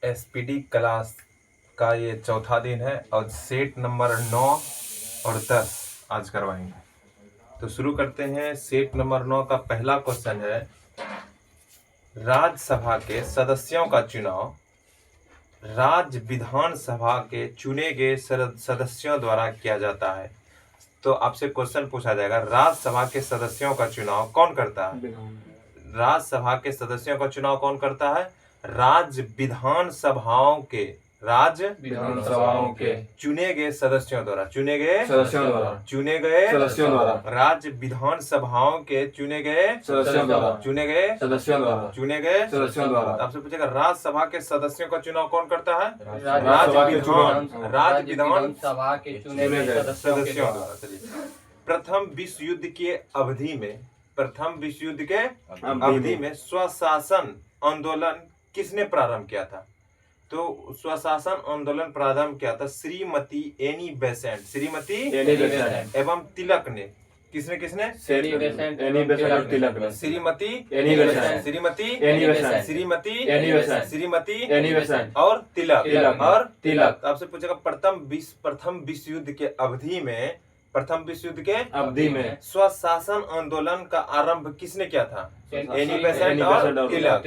SPD class का ये चौथा दिन है और सेट नंबर 9 और 10 आज करवाएंगे। तो शुरू करते हैं। सेट नंबर 9 का पहला क्वेश्चन है, राज्यसभा के सदस्यों का चुनाव राज्य विधानसभा के चुने गए सदस्यों द्वारा किया जाता है। तो आपसे क्वेश्चन पूछा जाएगा, राज्यसभा के सदस्यों का चुनाव कौन करता है? राज्यसभा के सदस्यों का चुनाव कौन करता है? राज्य विधानसभाओं के चुने गए सदस्यों द्वारा राज्य विधानसभाओं के चुने गए सदस्यों द्वारा। आपसे पूछेगा, राज्यसभा के सदस्यों का चुनाव कौन करता है? राज्य विधानसभा के चुने गए सदस्यों द्वारा। चलिए, प्रथम विश्व युद्ध के अवधि में स्वशासन आंदोलन किसने प्रारंभ किया था? तो स्वशासन आंदोलन प्रारंभ किया था श्रीमती एनी बेसेंट एवं तिलक ने। किसने? श्रीमती और तिलक। आपसे पूछेगा, प्रथम विश्व युद्ध के अवधि में स्वशासन आंदोलन का आरंभ किसने किया था? एनी बेसेंट और तिलक।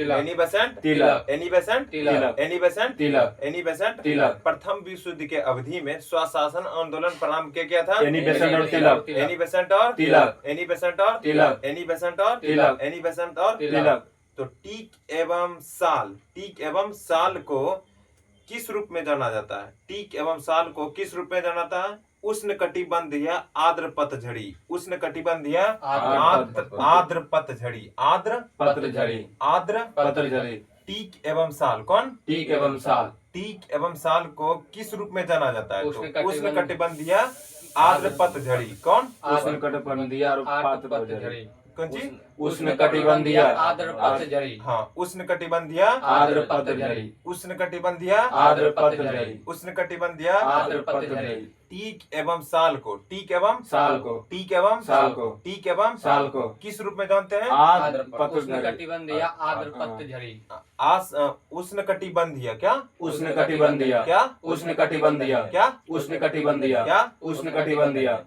प्रथम विश्व युद्ध के अवधि में स्वशासन आंदोलन प्रारंभ किया था? एनी बेसेंट और तिलक। तो टीक एवं साल को किस रूप में जाना जाता है? टीक एवं साल को किस रूप में जाना जाता है? उष्ण कटिबंधीय आर्द्र पतझड़ी। टीक एवं साल कौन? टीक एवं साल को किस रूप में जाना जाता है? उष्ण कटिबंधीय आर्द्र पतझड़ी। कौन? उष्णकटिबंधीय पतझड़ी। उष्णकटिबंधीय आर्द्र पतझड़ी। टीक एवं साल को किस रूप में जानते हैं? उष्णकटिबंधीय आर्द्र पतझड़ी। उष्णकटिबंधीय क्या?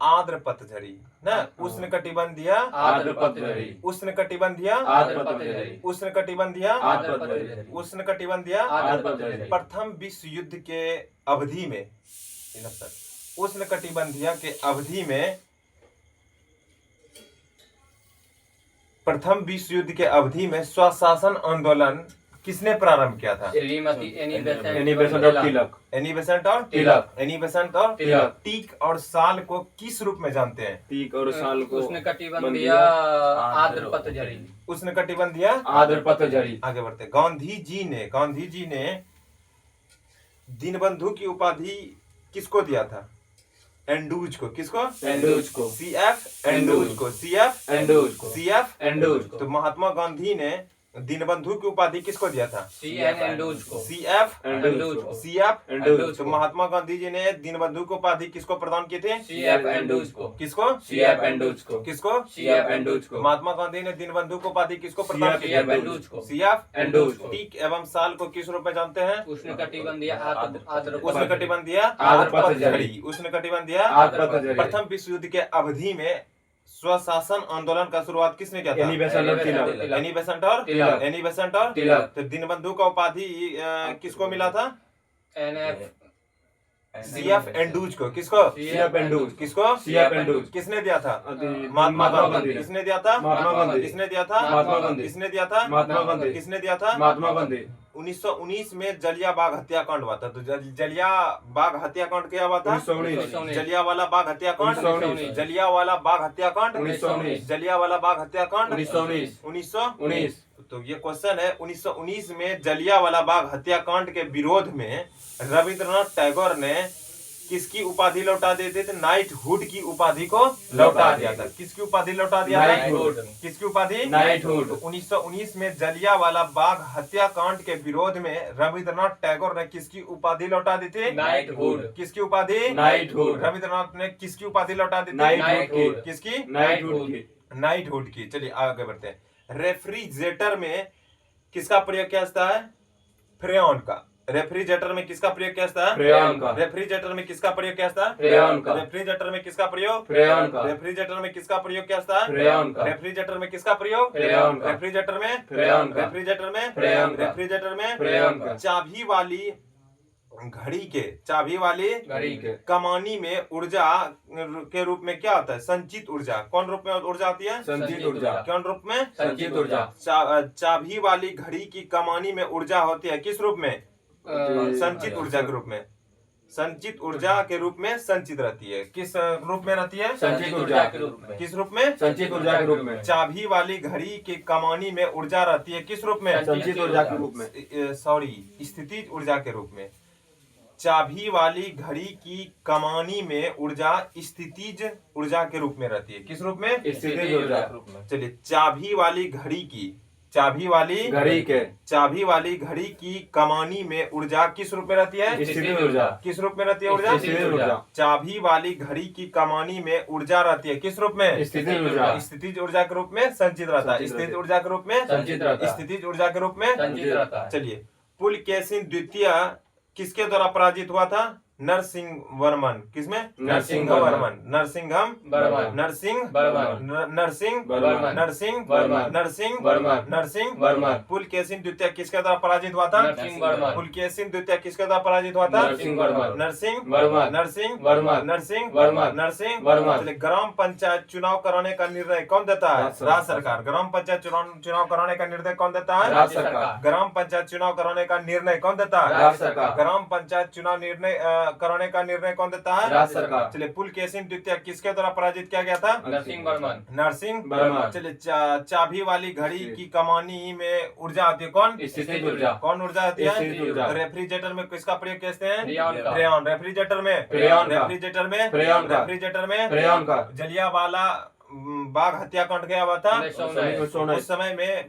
आर्द्र पतझड़ी ना। उष्णकटिबंधीय आर्द्र पतझड़ी। प्रथम विश्व युद्ध के अवधि में प्रथम विश्व युद्ध के अवधि में स्वशासन आंदोलन किसने प्रारंभ किया था? श्रीमती एनी बेसेंट और तिलक। टीक और साल को किस रूप में जानते हैं? टीक और साल को उष्णकटिबंधीय आर्द्र पतझड़ी। आगे बढ़ते। गांधी जी ने दीनबंधु की उपाधि किसको दिया था? एंड्रूज को। किसको? सीएफ एंड्रूज को। तो महात्मा गांधी ने दीनबंधु की उपाधि किसको दिया था? सीएफ एंड्रूज को। तो महात्मा गांधी जी ने दीनबंधु की उपाधि किसको प्रदान की थी? सीएफ एंड्रूज को। सीएफ एंड्रूज को। महात्मा गांधी ने दीनबंधु की उपाधि किसको प्रदान की? सीएफ एंड्रूज को। टीक एवं साल को किस रूप में जानते हैं? उष्णकटिबंधीय आर्द्र पतझड़ी। प्रथम विश्व युद्ध के अवधि में स्वशासन आंदोलन का शुरुआत किसने किया था? एनी बेसेंट और तिलक। तो दीनबंधु का उपाधि किसको मिला था? सीएफ एंड्रूज को। किसको? किसने दिया था? महात्मा गांधी। किसने दिया था? 1919 में जलियांवाला हत्याकांड हुआ था। तो जलियांवाला हत्याकांड क्या हुआ था? 1919। जलियांवाला बाग हत्याकांड 1919। तो ये क्वेश्चन है, 1919 में जलियांवाला बाग हत्याकांड के विरोध में रविंद्रनाथ टैगोर ने किसकी उपाधि लौटा दी थी? नाइटहुड की उपाधि को लौटा दिया था। किसकी उपाधि लौटा दिया? किसकी उपाधि? नाइटहुड। 1919 में जलियांवाला बाग हत्याकांड के विरोध में रविंद्रनाथ टैगोर ने किसकी उपाधि लौटा दी थी? नाइटहुड। किसकी उपाधि? नाइटहुड। रविंद्रनाथ ने किसकी उपाधि लौटा दी थी? नाइटहुड। किसकी? नाइटहुड की। चलिए आगे बढ़ते हैं। रेफ्रिजरेटर में किसका प्रयोग किया जाता है? फ्रेऑन का। रेफ्रिजरेटर में किसका प्रयोग किया जाता है? फ्रेयॉन का। रेफ्रिजरेटर में किसका प्रयोग किया जाता है? फ्रेयॉन का। रेफ्रिजरेटर में किसका प्रयोग? फ्रेयॉन का। रेफ्रिजरेटर में किसका प्रयोग किया जाता है? फ्रेयॉन का। रेफ्रिजरेटर में किसका प्रयोग? फ्रेयॉन का। रेफ्रिजरेटर में फ्रेयॉन का। रेफ्रिजरेटर में फ्रेयॉन का। रेफ्रिजरेटर में फ्रेयॉन का। चाबी वाली घड़ी के घड़ी के कमानी में ऊर्जा के रूप में क्या होता है? संचित ऊर्जा। कौन रूप में ऊर्जा आती है? संचित ऊर्जा। कौन रूप में? संचित ऊर्जा। चाबी वाली घड़ी की कमानी में ऊर्जा होती है किस रूप में? संचित ऊर्जा के रूप में। संचित ऊर्जा के रूप में संचित रहती है। किस रूप में रहती है? संचित ऊर्जा के रूप में। किस रूप में? संचित ऊर्जा के रूप में। चाबी वाली घड़ी की कमानी में ऊर्जा रहती है किस रूप में? संचित ऊर्जा के रूप में। सॉरी, स्थितिज ऊर्जा के रूप में। चाबी वाली घड़ी की कमानी में ऊर्जा स्थितिज ऊर्जा के रूप में रहती है। किस रूप में? स्थितिज ऊर्जा। चलिए, चाबी वाली घड़ी की चाबी वाली घड़ी की कमानी में ऊर्जा किस रूप में रहती है? स्थितिज ऊर्जा। किस रूप में रहती है ऊर्जा? स्थितिज ऊर्जा। चाबी वाली घड़ी की कमानी में ऊर्जा रहती है किस रूप में? स्थितिज ऊर्जा। स्थितिज ऊर्जा के रूप में संचित रहता है। स्थितिज ऊर्जा के रूप में संचित रहता है। स्थितिज ऊर्जा के रूप में संचित रहता है। चलिए, पुलकेशिन द्वितीय किसके द्वारा पराजित हुआ था? नरसिंह वर्मन। किसमें? नरसिंह वर्मन। नरसिंघम वर्मन। नरसिंह वर्मन। नरसिंह वर्मन। नरसिंह वर्मन। नरसिंह वर्मन। नरसिंह वर्मन। पुलकेशिन द्वितीय किसके द्वारा पराजित हुआ था? नरसिंह वर्मन। पुलकेशिन द्वितीय किसके द्वारा पराजित हुआ था? नरसिंह वर्मन। नरसिंह वर्मन। नरसिंह वर्मन। नरसिंह वर्मन। नरसिंह वर्मन। चलिए, ग्राम पंचायत चुनाव कराने का निर्णय कौन देता है? राज्य सरकार। ग्राम पंचायत चुनाव कराने का निर्णय कौन देता है? राज्य सरकार। ग्राम पंचायत चुनाव कराने का निर्णय कौन देता है? राज्य सरकार। ग्राम पंचायत चुनाव कराने का निर्णय कौन देता है? राज्य सरकार। चलिए, पुलकेशिन द्वितीय किसके द्वारा पराजित किया गया था? नरसिंह वर्मन। नरसिंह वर्मन। चलिए, चाबी वाली घड़ी की कमानी में ऊर्जा आती है कौन? स्थितिज ऊर्जा। कौन ऊर्जा आती है? स्थितिज ऊर्जा। रेफ्रिजरेटर में किसका प्रयोग करते हैं? फ्रेयॉन का। फ्रेयॉन। रेफ्रिजरेटर में फ्रेयॉन का। रेफ्रिजरेटर में फ्रेयॉन का। रेफ्रिजरेटर में फ्रेयॉन का। जलियांवाला बाग हत्याकांड गया हुआ था। 1919। उस समय में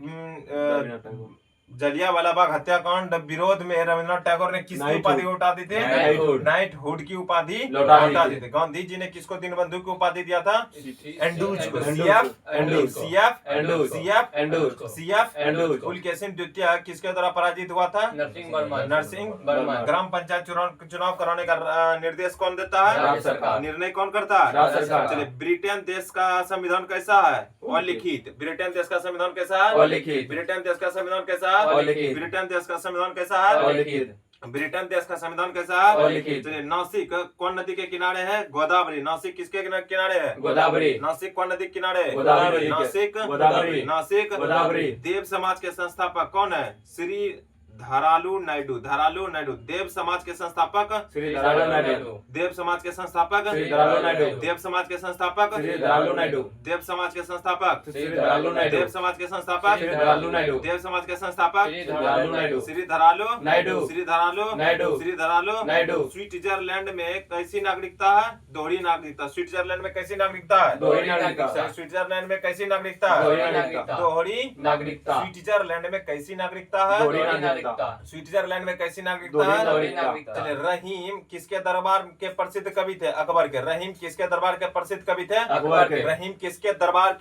जलियांवाला बाग हत्याकांड विरोध में रविन्द्रनाथ टैगोर ने किसकी नाइटहुड। उपाधि उठा दी थी? नाइटहुड। नाइटहुड की उपाधि लौटा लौटा दी दी थी। गांधी जी ने किसको दीनबंधु की उपाधि दिया था? एंडूज को। Andrews. CF Andrews. CF Andrews. CF Andrews. CF Andrews. Pulakeshin द्वितीय किसके द्वारा पराजित हुआ था? नरसिंह वर्मन। नरसिंह वर्मन। ग्राम पंचायत चुनाव कराने का निर्देश कौन देता है? राज्य सरकार। निर्णय कौन करता है? राज्य सरकार। चलिए, ब्रिटेन देश का संविधान कैसा है? अलिखित। ब्रिटेन देश का संविधान कैसा है? अलिखित। ब्रिटेन देश का संविधान कैसा है? अलिखित। ब्रिटेन देश का संविधान कैसा है? अलिखित। ब्रिटेन देश का संविधान कैसा है? अलिखित। चलिए, नासिक कौन नदी के किनारे है? गोदावरी। नासिक किसके किनारे है? गोदावरी। नासिक कौन नदी के किनारे है? गोदावरी। नासिक गोदावरी। नासिक गोदावरी। देव समाज के संस्थापक कौन है? श्री धरालू नायडू। धरालू नायडू। देव समाज के संस्थापक श्री धरालू नायडू। देव समाज के संस्थापक श्री धरालू नायडू। देव समाज के संस्थापक श्री धरालू नायडू। देव समाज के संस्थापक श्री धरालू नायडू। देव समाज के संस्थापक श्री धरालू नायडू। देव समाज के संस्थापक श्री धरालू नायडू। श्री धरालू नायडू। श्री धरालू नायडू। श्री धरालू नायडू। स्विट्जरलैंड में कैसी नागरिकता है? दोहरी नागरिकता। स्विट्जरलैंड में कैसी नागरिकता है? दोहरी नागरिकता। स्विट्जरलैंड में कैसी नागरिकता है? दोहरी नागरिकता। दोहरी नागरिकता। स्विट्जरलैंड में कैसी नागरिकता है? दोहरी नागरिकता। स्विट्जरलैंड में कैसी नागरिकता दोहरी है? नागरिकता। चलिए, रहीम किसके दरबार के प्रसिद्ध कवि थे? अकबर के। रहीम किसके दरबार के प्रसिद्ध कवि थे? अकबर के। रहीम किसके दरबार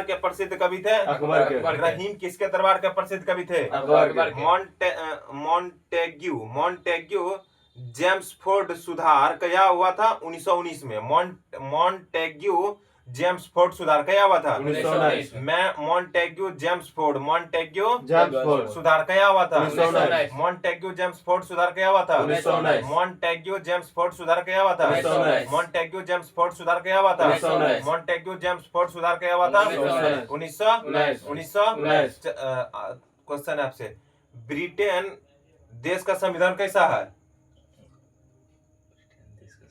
के प्रसिद्ध कवि थे? अकबर के। रहीम किसके दरबार के प्रसिद्ध कवि थे? अकबर के। मॉन्टेग्यू जेम्सफोर्ड सुधार क्या हुआ था? 1919 में। मॉन्टेग्यू जेम्सफोर्ड सुधार क्या हुआ था? 1919। मॉन्टेग्यू जेम्सफोर्ड जेम्सफोर्ड सुधार क्या हुआ था? 1919। मॉन्टेग्यू जेम्सफोर्ड सुधार क्या हुआ था? 1919। मॉन्टेग्यू जेम्सफोर्ड सुधार क्या हुआ था? 1919। मॉन्टेग्यू जेम्सफोर्ड सुधार क्या हुआ था? 1919। मॉन्टेग्यू जेम्सफोर्ड सुधार क्या हुआ था? 1919। 1919। क्वेश्चन है आपसे, ब्रिटेन देश का संविधान कैसा है?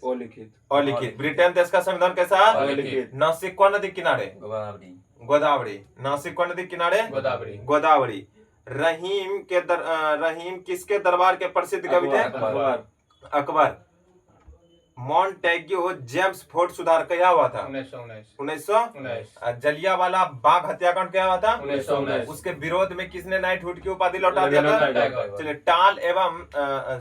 अलिखित। अलिखित। ब्रिटेन देश का संविधान कैसा है? अलिखित। नासिक कौन नदी किनारे? गोदावरी। नासिक कौन नदी किनारे? गोदावरी। गोदावरी। रहीम किसके दरबार के प्रसिद्ध कवि थे? अकबर। अकबर। मॉन्टेग्यू जेम्सफोर्ड सुधार क्या हुआ था? 1919। जलियांवाला बाग हत्याकांड क्या हुआ था? 1919। उसके विरोध में किसने नाइटहुड की उपाधि लौटा दिया था? रविन्द्रनाथ टैगोर। चलिए, टाल एवं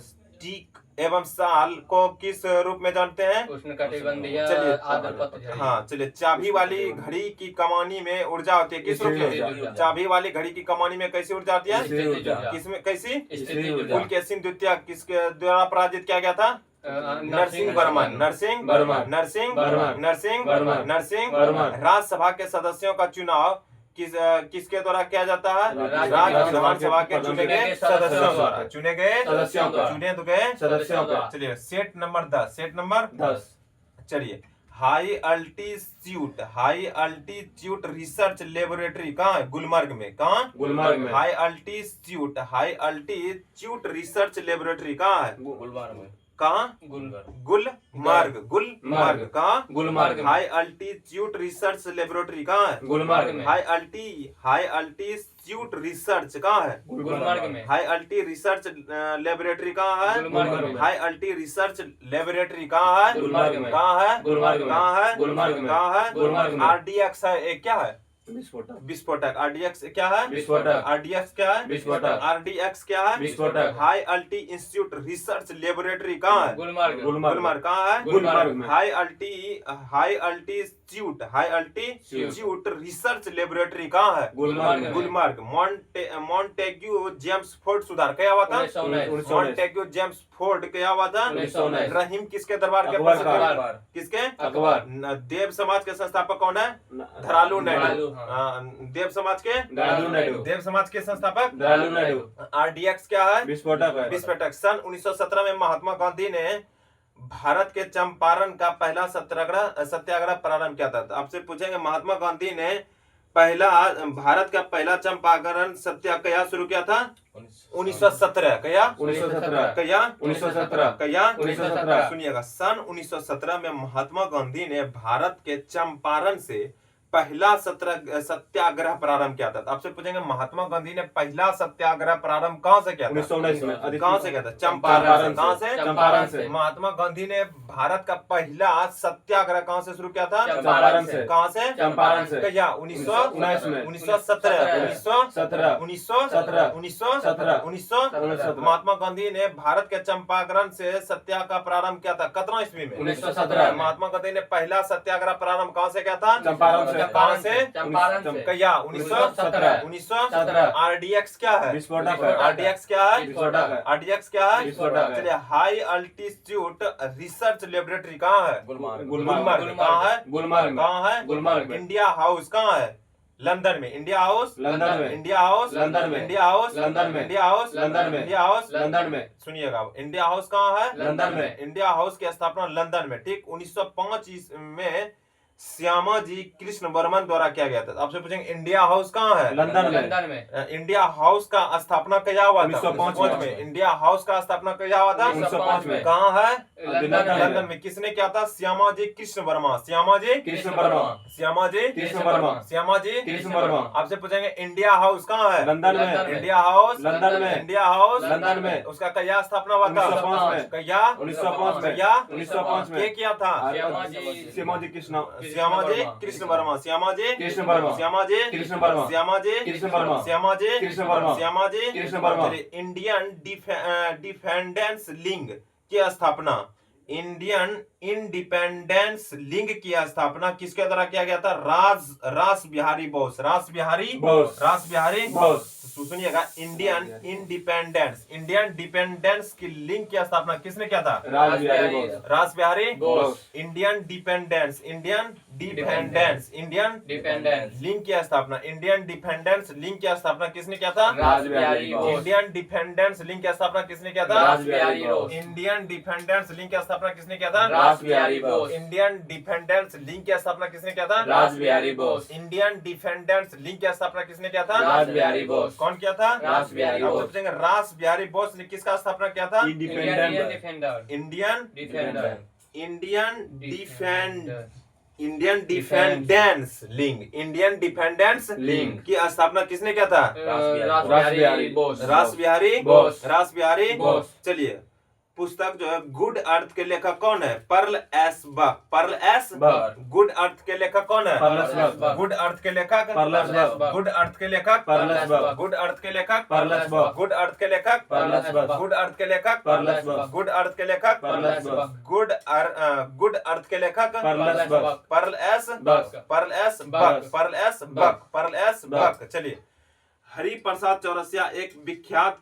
स्टिक एवं साल को किस रूप में जानते हैं? उष्णकटिबंधीय चलिए आर्द्र पतझड़। हाँ चलिए, चाबी वाली घड़ी की कमानी में ऊर्जा होती है किस रूप स्थितिज में? ऊर्जा। चाबी वाली घड़ी की कमानी में कैसी ऊर्जा होती है? स्थितिज ऊर्जा। किसमें कैसी? स्थितिज ऊर्जा। पुलकेशिन द्वितीय किसके द्वारा पराजित किया गया था? नरसिंह वर्मन। नरसिंह वर्मन। नरसिंह वर्मन। नरसिंह वर्मन। नरसिंह वर्मन। राज्यसभा के सदस्यों का चुनाव किसके द्वारा किया जाता है? राज्य विधानसभा के चुने गए सदस्यों द्वारा। चुने गए सदस्यों द्वारा। चुने गए सदस्यों का। चलिए सेट नंबर 10। Set number 10। चलिए, हाई अल्टीट्यूड रिसर्च लेबोरेटरी कहाँ है? गुलमर्ग में। कहाँ? गुलमर्ग में। हाई अल्टीट्यूड रिसर्च लेबोरेटरी कहाँ है? गुलमर्ग में। कहाँ? गुलमर्ग। गुलमर्ग कहाँ? गुलमर्ग में। हाई अल्टीट्यूड रिसर्च लेबोरेटरी कहाँ है? गुलमर्ग में। हाई अल्टीट्यूड रिसर्च कहाँ है? गुलमर्ग में। हाई अल्टी रिसर्च लेबोरेटरी कहाँ है? गुलमर्ग में। हाई अल्टी रिसर्च लेबोरेटरी कहाँ है? गुलमर्ग में। कहाँ है? गुलमर्ग में। कहाँ है? गुलमर्ग में। कहाँ है? गुलमर्ग में। आरडीएक्स है, एक क्या है? विस्फोटक। विस्फोटक। आरडीएक्स क्या है? विस्फोटक। आरडीएक्स क्या है? विस्फोटक। आरडीएक्स क्या है? विस्फोटक। हाई अल्टी इंस्टीट्यूट रिसर्च लेबोरेटरी कहाँ है? गुलमर्ग। गुलमर्ग। कहाँ है? गुलमर्ग में। हाई अल्टीट्यूड रिसर्च लेबोरेटरी कहाँ है? गुलमर्ग में। गुलमर्ग। मॉन्टेग्यू जेम्स फोर्ड सुधार क्या हुआ था? 1919। मॉन्टेग्यू जेम्स फोर्ड क्या हुआ था? 1919। रहीम किसके दरबार के अकबर प्रसिद्ध? का। किसके? अकबर। देव समाज के संस्थापक कौन है? धरालू नायडू। धरालू, हाँ। देव समाज के? धरालू नायडू। देव समाज के संस्थापक? धरालू नायडू। आरडीएक्स क्या है? विस्फोटक है। विस्फोटक। सन 1917 में महात्मा गांधी ने भारत के चंपारण का पहला सत्याग्रह प्रारंभ किया था। तो आपसे पूछेंगे महात्मा गांधी ने भारत का पहला चंपारण सत्याग्रह शुरू किया था? 1917। क्या? 1917। क्या? 1917। क्या? 1917। सुनिएगा, सन 1917 में महात्मा गांधी ने भारत के चंपारण से पहला सत्याग्रह प्रारंभ किया था। आपसे पूछेंगे महात्मा गांधी ने पहला सत्याग्रह प्रारंभ कहां से किया था? 1919 में। कहां से किया था? चंपारण से। कहां से? चंपारण से। महात्मा गांधी ने भारत का पहला सत्याग्रह कहां से शुरू किया था? चंपारण से। कहां से? चंपारण से। क्या? 1919 में। 1917। 1917। 1917। 1917। महात्मा गांधी ने भारत के चंपारण से सत्याग्रह का प्रारंभ किया था कितना ईस्वी में? 1917। महात्मा गांधी ने पहला सत्याग्रह प्रारंभ कहां से किया था? चंपारण से। कहां से? चंपारण से। क्या? 1917। 1917। आरडीएक्स क्या है? विस्फोटक है। आरडीएक्स क्या है? विस्फोटक है। आरडीएक्स क्या है? विस्फोटक है। चलिए, हाई अल्टीट्यूड रिसर्च लेबोरेटरी कहाँ है? गुलमर्ग। गुलमर्ग। कहाँ है? गुलमर्ग में। कहाँ है? गुलमर्ग में। इंडिया हाउस कहाँ है? लंदन में। इंडिया हाउस लंदन में। इंडिया हाउस लंदन में। इंडिया हाउस लंदन में। इंडिया हाउस लंदन में। इंडिया हाउस लंदन में। सुनिएगा, इंडिया हाउस कहाँ है? लंदन में। इंडिया हाउस की स्थापना लंदन में, ठीक, 1905 में श्यामाजी कृष्ण वर्मन द्वारा किया गया था। आपसे पूछेंगे इंडिया हाउस कहाँ है? लंदन में। लंदन में। इंडिया हाउस का स्थापना क्या हुआ था? 1905 में। इंडिया हाउस का स्थापना क्या हुआ था? 1905 में। कहाँ है? लंदन में। लंदन में। किसने किया था? श्यामाजी कृष्ण वर्मा। श्यामाजी कृष्ण वर्मा। श्यामाजी कृष्ण वर्मा। श्यामाजी कृष्ण वर्मा। आपसे पूछेंगे इंडिया हाउस कहाँ है? लंदन में। लंदन में। इंडिया हाउस लंदन में। इंडिया हाउस लंदन में। उसका क्या स्थापना हुआ था? 1905 में। क्या? 1905 में। क्या? 1905 में। के किया था? श्यामाजी कृष्ण। श्यामाजी कृष्ण वर्मा। श्यामाजी कृष्ण वर्मा। श्यामाजी कृष्ण वर्मा। श्यामाजी कृष्ण वर्मा। श्यामाजी कृष्ण वर्मा। श्यामाजी कृष्ण वर्मा। इंडियन डिफेंडेंस लीग की स्थापना इंडिपेंडेंस लीग की स्थापना किसके द्वारा किया गया था? रास बिहारी बोस। रास बिहारी बोस। रास बिहारी बोस। सुनिएगा, इंडियन डिपेंडेंस की लिंक की स्थापना किसने किया था? रासबिहारी बोस। रास Bihari Bose. Indian dependence link की स्थापना इंडियन डिपेंडेंस लिंक की स्थापना किसने किया था? Rash Behari Bose. Indian dependence link की स्थापना किसने किया था? Rash Behari Bose. Indian dependence link की स्थापना किसने किया था? Rash Behari Bose. Indian dependence link की स्थापना किसने किया था? Rash Behari Bose. Indian dependence link की स्थापना किसने किया था? रासबिहारी बोस। कौन किया था? रासबिहारी आप बोस। पूछेंगे रास बिहारी बोस ने किसका स्थापना किया था? Indian independent. Defender. Indian defender. Indian dependence link की स्थापना किसने किया था? रासबिहारी बोस। रास बिहारी बोस। रास बिहारी बोस। चलिए, पुस्तक जो है गुड अर्थ के लेखक कौन है? Pearl S Buck. Pearl S Buck. Good Earth के लेखक कौन है? Pearl S Buck. Good Earth के लेखक Pearl S Buck. Good Earth के लेखक Pearl S Buck. Good Earth के लेखक Pearl S Buck. Good Earth के लेखक Pearl S Buck. Good Earth के लेखक Pearl S Buck. Good Earth के लेखक Pearl S Buck. Good Earth के लेखक Pearl S Buck. Pearl S Buck. Pearl S Buck Pearl S Buck Pearl S Buck. चलिए, हरि प्रसाद चौरसिया एक विख्यात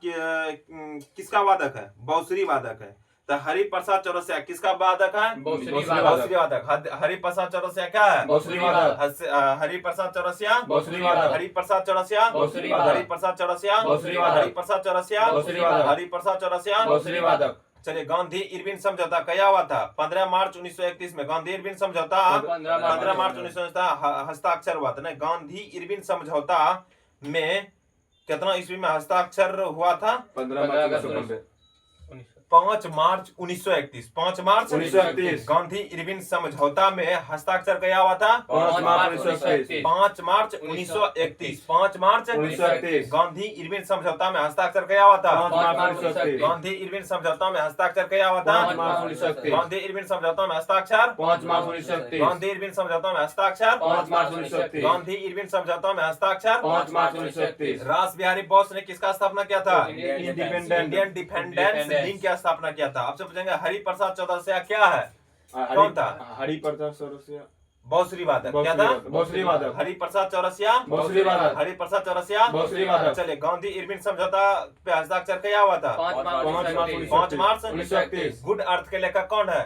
किसका वादक है? बांसुरी वादक है। तो हरि प्रसाद चौरसिया किसका वादक है? बांसुरी वादक। हरि प्रसाद चौरसिया क्या है? बांसुरी वादक। हरि प्रसाद चौरसिया बांसुरी वादक। हरि प्रसाद चौरसिया बांसुरी वादक। हरि प्रसाद चौरसिया बांसुरी वादक। हरि प्रसाद चौरसिया बांसुरी वादक। हरि प्रसाद चौरसिया बांसुरी वादक। चलिए, गांधी इरविन समझौता क्या हुआ था? 15 मार्च 1931 में गांधी इरविन समझौता 15 मार्च 1931 हस्ताक्षर हुआ था ना। गांधी इरविन समझौता में कितना ईस्वी में हस्ताक्षर हुआ था? 15 मार्च 1991। 5 मार्च 1931। 5 मार्च 1931। गांधी इरविन समझौता में हस्ताक्षर क्या हुआ था? 5 मार्च 1931। 5 मार्च 1931। 5 मार्च 1931। गांधी इरविन समझौता में हस्ताक्षर क्या हुआ था? 5 मार्च 1931। गांधी इरविन समझौता में हस्ताक्षर क्या हुआ था? 5 मार्च 1931। गांधी इरविन समझौता में हस्ताक्षर 5 मार्च 1931। गांधी इरविन समझौता में हस्ताक्षर 5 मार्च 1931। गांधी इरविन समझौता में हस्ताक्षर 5 मार्च 1931। रास बिहारी बोस ने किसका स्थापना किया था? इंडिपेंडेंस। इंडियन डिपेंडेंस दिन की स्थापना किया था। आपसे पूछेंगे हरि प्रसाद चौरसिया क्या है? कौन था? हरि प्रसाद चौरसिया बांसुरी वादक। क्या था? बांसुरी वादक। हरि प्रसाद चौरसिया बांसुरी वादक। हरि प्रसाद चौरसिया बांसुरी वादक। चलिए, गांधी इरविन समझौता पे हस्ताक्षर क्या हुआ था? 5 मार्च 5 मार्च 1931। गुड अर्थ के लेखक कौन है?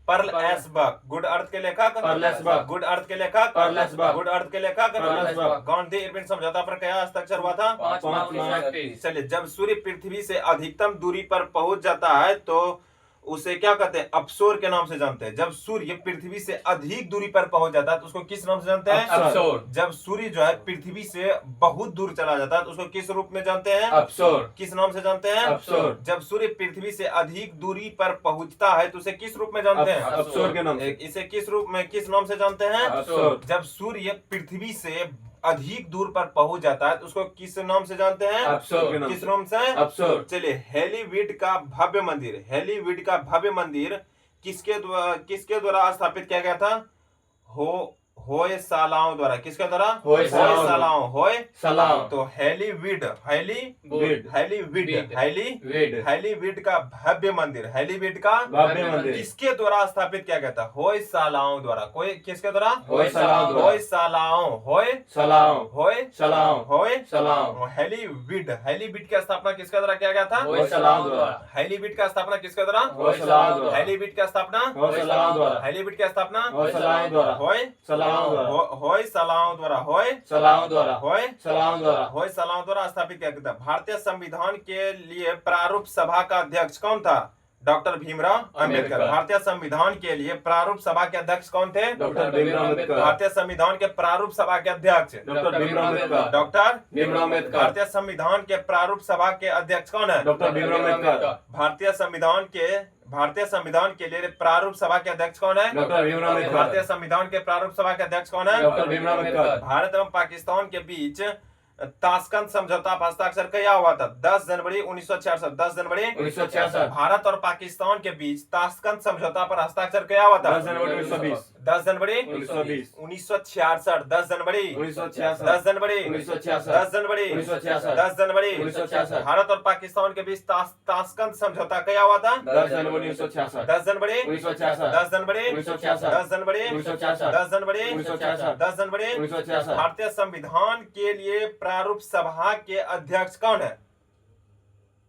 Pearl S Buck. Good Earth के लेखक Pearl S Buck. Good Earth के लेखक Pearl S Buck. Good Earth के लेखक Pearl S Buck. Gandhi Irwin समझौता पर क्या हस्ताक्षर हुआ था? 5 मार्च 1931। चलिए, जब सूर्य पृथ्वी से अधिकतम दूरी पर पहुंच जाता है तो उसे क्या कहते हैं? अपसोर के नाम से जानते हैं। जब सूर्य पृथ्वी से अधिक दूरी पर पहुंच जाता है तो उसको किस नाम से जानते हैं? अपसोर। जब सूर्य जो है पृथ्वी से बहुत दूर चला जाता है तो उसको किस रूप में जानते हैं? अपसोर। किस नाम से जानते हैं? अपसोर। जब सूर्य पृथ्वी से अधिक दूरी पर पहुंचता है तो उसे किस रूप में जानते हैं? अपसोर के नाम से। इसे किस रूप में, किस नाम से जानते हैं? अपसोर। जब सूर्य पृथ्वी से अधिक दूर पर पहुंच जाता है तो उसको किस नाम से जानते हैं? अपसोर के नाम किस से। नाम से? अपसोर। चलिए, हेलीवीड का भव्य मंदिर, हेलीवीड का भव्य मंदिर किसके द्वारा स्थापित किया गया था? होयसालाओं द्वारा। किसके द्वारा? होयसालाओं। होयसालाओं। तो हेलीवीड वीड। हेलीवीड का भव्य मंदिर, हेलीवीड का भव्य मंदिर किसके द्वारा स्थापित किया गया था? होयसालाओं द्वारा। कोई किसके द्वारा? होयसालाओं द्वारा। सलाओं। हेलीवीड की स्थापना किसके द्वारा किया गया था? होयसालाओं द्वारा। हेलीवीड का स्थापना किसके द्वारा? होयसालाओं द्वारा। हेलीवीड का स्थापना होयसालाओं द्वारा। हेलीवीड की स्थापना होयसालाओं द्वारा। होयसालाओं द्वारा स्थापित किया गया था। भारतीय संविधान के लिए प्रारूप सभा का अध्यक्ष कौन था? डॉक्टर भीमराव अंबेडकर। भारतीय संविधान के लिए प्रारूप सभा के अध्यक्ष कौन थे? डॉक्टर भीमराव अंबेडकर। भारतीय संविधान के प्रारूप सभा के अध्यक्ष डॉक्टर भीमराव अंबेडकर। डॉक्टर भीमराव अंबेडकर। भारतीय संविधान के प्रारूप सभा के अध्यक्ष कौन है? डॉक्टर भीमराव अंबेडकर। भारतीय संविधान के लिए प्रारूप सभा के अध्यक्ष कौन है? डॉक्टर भीमराव अंबेडकर। भारतीय संविधान के प्रारूप सभा के अध्यक्ष कौन है? डॉक्टर भीमराव अंबेडकर। भारत एवं पाकिस्तान के बीच ताशकंद समझौता पर हस्ताक्षर क्या हुआ था? 10 जनवरी 1966। 10 जनवरी 1966। भारत और पाकिस्तान के बीच ताशकंद समझौता पर हस्ताक्षर क्या हुआ था? 10 जनवरी 1920। 10 जनवरी 1920। 1966। 10 जनवरी 1966। 10 जनवरी 1966। 10 जनवरी 1966। 10 जनवरी 1966। भारत और पाकिस्तान के बीच ताशकंद समझौता क्या हुआ था? 10 जनवरी 1966। 10 जनवरी 1966। 10 जनवरी 1966। 10 जनवरी 1966। 10 जनवरी 1966। 10 जनवरी 1966। भारतीय संविधान के लिए प्रारूप सभा के अध्यक्ष कौन है?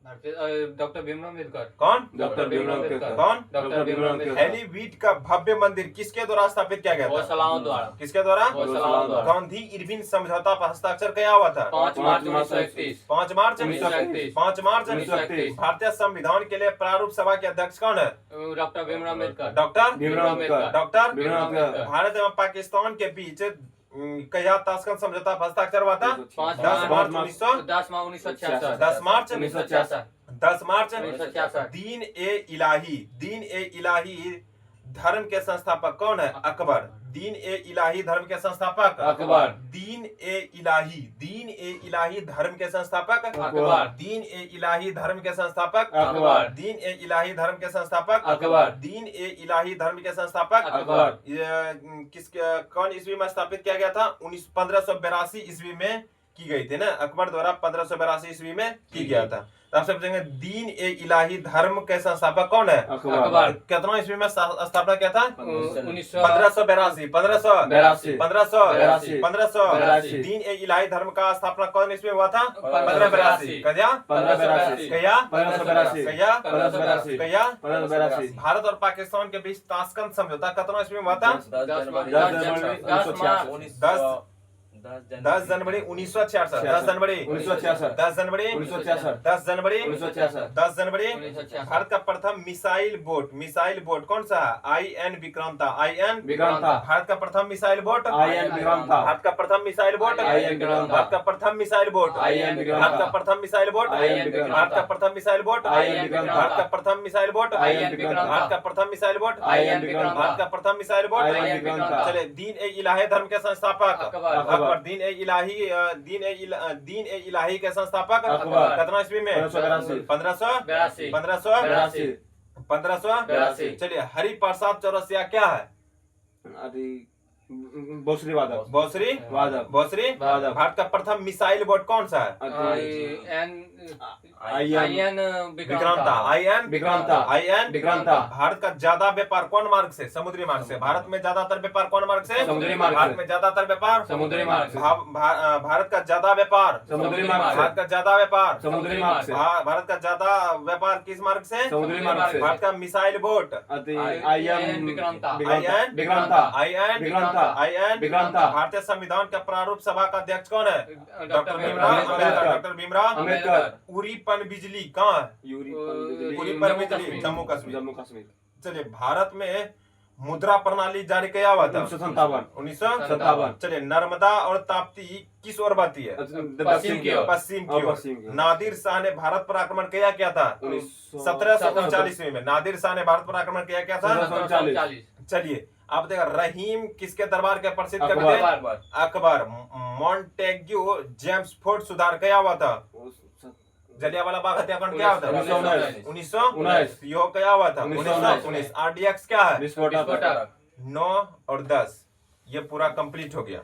डॉक्टर भीमराव अंबेडकर। कौन? डॉक्टर भीमराव अंबेडकर। कौन? डॉक्टर भीमराव अंबेडकर। हेलीवीड का भव्य मंदिर किसके द्वारा स्थापित किया गया था? होयसालाओं द्वारा। किसके द्वारा? होयसालाओं द्वारा। गांधी इरविन समझौता पर हस्ताक्षर क्या हुआ था? 5 मार्च 1931। 5 मार्च 1931। 5 मार्च 1931। भारतीय संविधान के लिए प्रारूप सभा के अध्यक्ष कौन है? Doctor Bhimrao Ambedkar. Doctor Bhimrao Ambedkar. Doctor Bhimrao Ambedkar. Bharat एवं पाकिस्तान के बीच क्या ताशकंद समझौता पर हस्ताक्षर हुआ था? 10 मार्च 10 मार्च 1966। 10 मार्च 1966। 10 मार्च 1966। दीन ए इलाही धर्म के संस्थापक कौन है? अकबर। दीन ए इलाही धर्म के संस्थापक अकबर। दीन ए इलाही धर्म के संस्थापक अकबर। दीन ए इलाही धर्म के संस्थापक अकबर। दीन ए इलाही धर्म के संस्थापक अकबर। दीन ए इलाही धर्म के संस्थापक अकबर। कौन ईस्वी में स्थापित किया गया था? 1582 ईस्वी में की गई थी ना, अकबर द्वारा 1582 ईस्वी में की गया था। तो आपसे पूछेंगे दीन ए इलाही धर्म के संस्थापक कौन है? अकबर। कितना ईस्वी में स्थापना किया था? 1982 1582 दीन ए इलाही धर्म का स्थापना कौन ईस्वी में हुआ था? 1582 कया 1582 भारत और पाकिस्तान के बीच ताशकंद समझौता कितना ईस्वी में हुआ था? 10 जनवरी 1966 10 जनवरी 1966 10 जनवरी 1966 10 जनवरी 1966 10 जनवरी 1966 भारत का प्रथम मिसाइल बोट कौन सा है? IN विक्रांता विक्रांता। भारत का प्रथम मिसाइल बोट IN विक्रांता। भारत का प्रथम मिसाइल बोट IN विक्रांता। भारत का प्रथम मिसाइल बोट IN विक्रांता। भारत का प्रथम मिसाइल बोट IN विक्रांता। भारत का प्रथम मिसाइल बोट IN विक्रांता। भारत का प्रथम मिसाइल बोट IN विक्रांता। भारत का प्रथम मिसाइल बोट IN विक्रांता। भारत का प्रथम मिसाइल बोट IN विक्रांता। चले दीन ए इलाही धर्म के संस्थापक अकबर। दीन ए इलाही के संस्थापक अकबर। कितना ईस्वी में? 1582 1582 चलिए हरिप्रसाद चौरसिया क्या है? बोसरी वादक बोसरी वादक भारत का प्रथम मिसाइल बोट कौन सा है? IN विक्रांता विक्रांता। विक्रांता। भारत का ज्यादा व्यापार कौन मार्ग से? समुद्री मार्ग से। भारत में ज्यादातर व्यापार कौन मार्ग से? समुद्री मार्ग से। भारत में ज्यादातर व्यापार समुद्री मार्ग से। भारत का ज्यादा व्यापार समुद्री मार्ग से। भारत का ज्यादा व्यापार समुद्री मार्ग से। भारत का ज्यादा व्यापार किस मार्ग से? समुद्री मार्ग से। भारत का missile boat IN Vikrant. Vikrant. IN Vikrant. भारतीय संविधान का प्रारूप सभा का अध्यक्ष कौन है? Doctor doctor Bhimrao Ambedkar. उरी पन बिजली कहाँ है? उरी पन बिजली जम्मू जम्मू कश्मीर। चलिए भारत में मुद्रा प्रणाली जारी किया हुआ था? 1957 चलिए नर्मदा और ताप्ती किस ओर बहती है? पश्चिम की ओर। पश्चिम की पश्चिम की ओर। ओर। नादिर शाह ने भारत पर आक्रमण किया था? 1739 में नादिर शाह ने भारत पर आक्रमण किया था? 1739। चलिए आप देखा रहीम किसके दरबार के प्रसिद्ध कवि थे? अकबर। मॉन्टेग्यू जेम्स फोर्ड सुधार किया हुआ था? जलियांवाला बाग हत्याकांड क्या होता है? 1919 यो क्या हुआ था? 1919 RDX क्या है? विस्फोटक। 9 और 10 ये पूरा कंप्लीट हो गया।